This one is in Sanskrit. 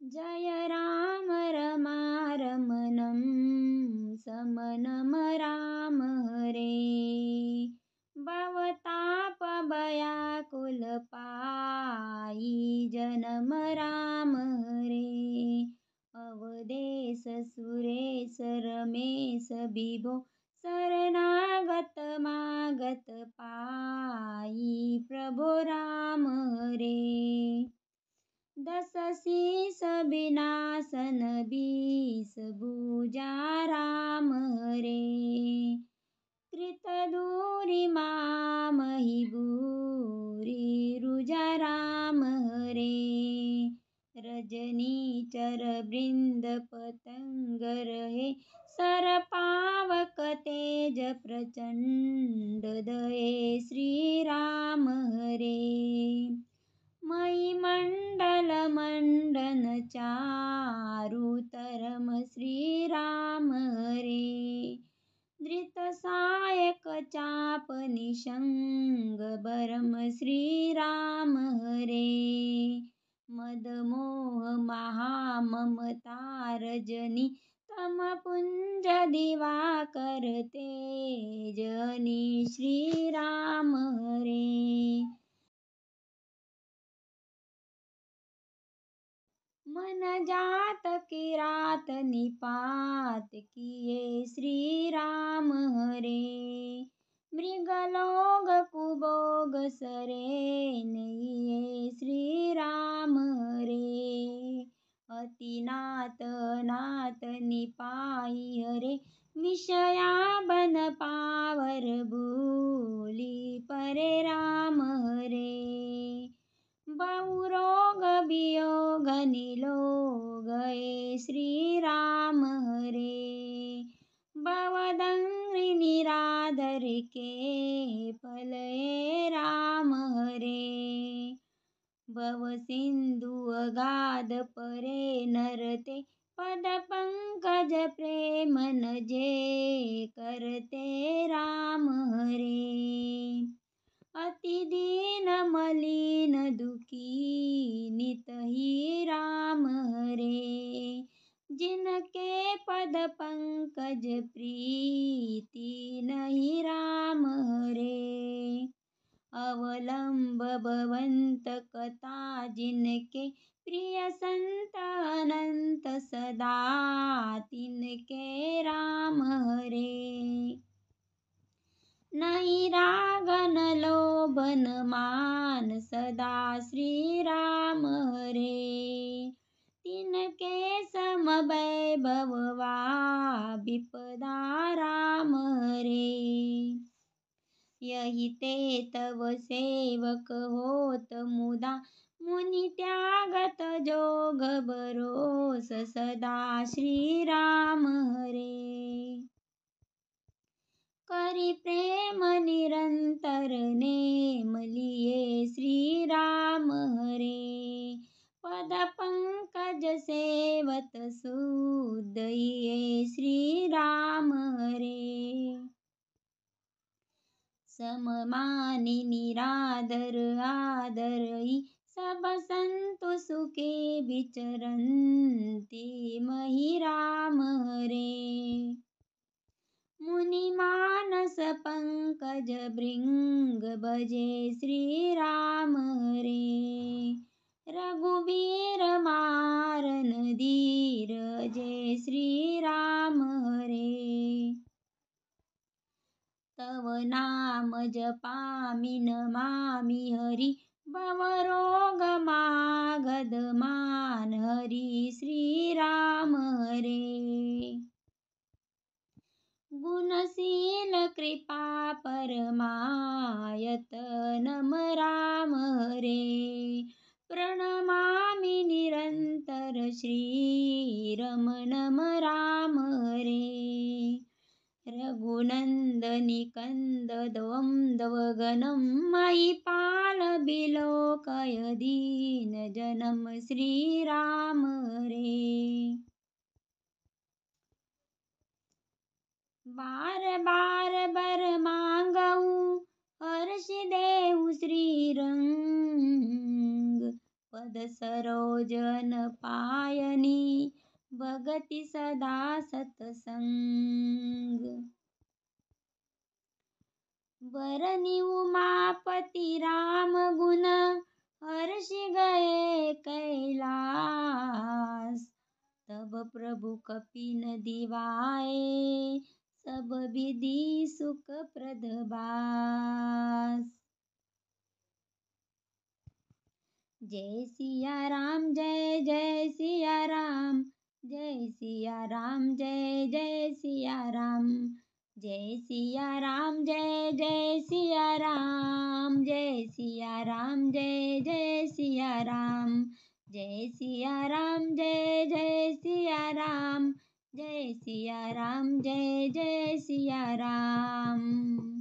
जय राम रमारमणं समनम राम हरे। भवतापभयाकुलपायी जन्म राम हरे। अवधेश सुरेश रमेश विभो शरणागत मागत पायी प्रभो राम हरे। दस शीस विनाशन बीस भुजा राम हरे। कृत दूरी मामहि भूरि रुजा राम हरे। रजनी चर वृंद पतंग रहे सर पावक तेज प्रचंड दये श्री राम हरे। मयि मंडल मंडन चारु तरम श्री राम हरे। धृत सायक चाप निशंग बरम श्री राम हरे। मद मोह महा ममता रजनी तम पुंज दिवाकर तेजनी श्री राम हरे। मन जात किरात निपात किए श्री राम हरे। मृगलोग कुबोग सरे नहिए श्री राम हरे। अतिनाथ नाथ निपाई हरे विषया बन पावर भूली परे राम हरे। बहुरोग वियोग निलोग श्री राम हरे। भवदंग्रि निराधर के फलये राम हरे। भव सिंधु अगाध परे नरते पद पंकज प्रेम न जे करते राम हरे। अति दीन मलिन दुखी नितहि राम हरे। जिनके पद पंकज प्रीति नहीं राम हरे। अवलंब भवंत कथा जिनके प्रिय संत अनंत सदा तिनके राम हरे। नहीं राग न लोभ न मान सदा श्री राम हरे। तिनके सम वैभव वा विपदा राम हरे। यही ते तव सेवक होत मुदा मुनि त्यागत जोग भरोस सदा श्री राम हरे। करी प्रेम निरंतर नेम लिए श्री राम हरे। पद पंकज सेवत सुदये श्री राम हरे। सममानि निरादर आदरई सब संतु सुखे विचरन्ति महि राम हरे। मुनि मानस पंकज भृंग भजे श्री राम हरे। रघुवीर मारन धीर जय श्री राम हरे। तव नाम जपामि नमामि हरि भवरोग मागध मान हरि श्री राम हरे। गुणशील कृपा परमायत नम राम हरे। प्रणमामि निरंतर श्री रमणम राम हरे। रघुनंदनि कंद द्वंद्वगणं महिपाल बिलोकय दीन जनम श्री राम हरे। बार बार बर मांगऊ हर्षि देहु श्री रंग पद सरोजन पायनी भगती सदा सतसंग बरनी उमापती राम गुण हर्षि गए कैलास तब प्रभु कपिन दिवाए सब विधि सुख प्रदबास। जय सिया राम जय जय सिया राम जय सिया राम जय जय सिया राम जय सिया राम जय जय सिया राम जय सिया राम जय जय सिया राम जय सिया राम जय जय सिया राम जय सिया राम जय जय सिया राम।